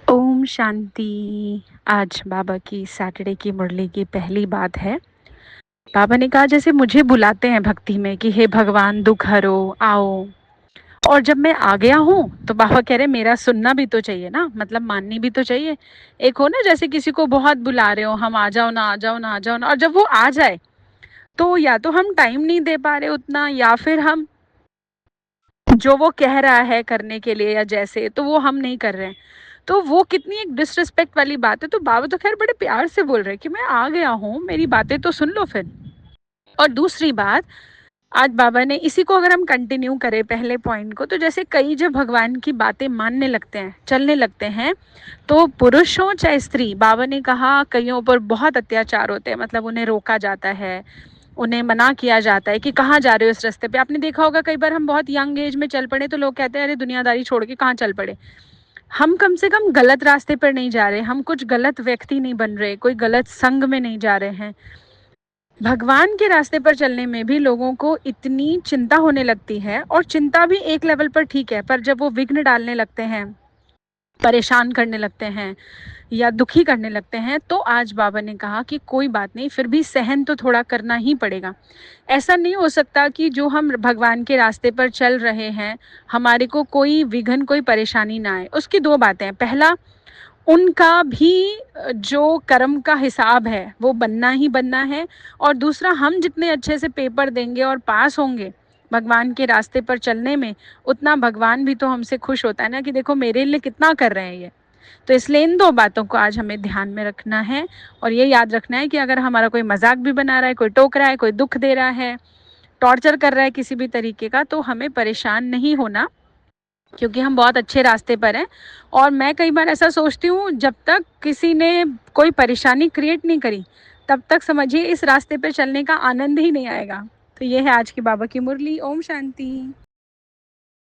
ओम शांति। आज बाबा की सैटरडे की मुरली की पहली बात है। बाबा ने कहा जैसे मुझे बुलाते हैं भक्ति में कि हे भगवान दुख हरो आओ, और जब मैं आ गया हूँ तो बाबा कह रहे मेरा सुनना भी तो चाहिए ना, मतलब माननी भी तो चाहिए। एक हो ना जैसे किसी को बहुत बुला रहे हो, हम आ जाओ ना आ जाओ ना आ जाओ ना, और जब वो आ जाए तो या तो हम टाइम नहीं दे पा रहे उतना, या फिर हम जो वो कह रहा है करने के लिए या जैसे तो वो हम नहीं कर रहे हैं। तो वो कितनी एक डिसरिस्पेक्ट वाली बात है। तो बाबा तो खैर बड़े प्यार से बोल रहे हैं कि मैं आ गया हूँ, मेरी बातें तो सुन लो फिर। और दूसरी बात, आज बाबा ने इसी को अगर हम कंटिन्यू करें पहले पॉइंट को, तो जैसे कई जब भगवान की बातें मानने लगते हैं, चलने लगते हैं, तो पुरुष हो चाहे स्त्री, बाबा ने कहा कईयों पर बहुत अत्याचार होते हैं, मतलब उन्हें रोका जाता है, उन्हें मना किया जाता है कि कहाँ जा रहे हो इस रास्ते पे। आपने देखा होगा कई बार हम बहुत यंग एज में चल पड़े तो लोग कहते हैं अरे दुनियादारी छोड़ के कहाँ चल पड़े। हम कम से कम गलत रास्ते पर नहीं जा रहे, हम कुछ गलत व्यक्ति नहीं बन रहे, कोई गलत संग में नहीं जा रहे हैं। भगवान के रास्ते पर चलने में भी लोगों को इतनी चिंता होने लगती है, और चिंता भी एक लेवल पर ठीक है, पर जब वो विघ्न डालने लगते हैं, परेशान करने लगते हैं या दुखी करने लगते हैं, तो आज बाबा ने कहा कि कोई बात नहीं, फिर भी सहन तो थोड़ा करना ही पड़ेगा। ऐसा नहीं हो सकता कि जो हम भगवान के रास्ते पर चल रहे हैं हमारे को कोई विघ्न कोई परेशानी ना आए। उसकी दो बातें हैं, पहला उनका भी जो कर्म का हिसाब है वो बनना ही बनना है, और दूसरा हम जितने अच्छे से पेपर देंगे और पास होंगे भगवान के रास्ते पर चलने में, उतना भगवान भी तो हमसे खुश होता है ना कि देखो मेरे लिए कितना कर रहे हैं ये। तो इसलिए इन दो बातों को आज हमें ध्यान में रखना है, और ये याद रखना है कि अगर हमारा कोई मजाक भी बना रहा है, कोई टोक रहा है, कोई दुख दे रहा है, टॉर्चर कर रहा है किसी भी तरीके का, तो हमें परेशान नहीं होना, क्योंकि हम बहुत अच्छे रास्ते पर हैं। और मैं कई बार ऐसा सोचती हूँ, जब तक किसी ने कोई परेशानी क्रिएट नहीं करी तब तक समझिए इस रास्ते पे चलने का आनंद ही नहीं आएगा। तो ये है आज की बाबा की मुरली। ओम शांति।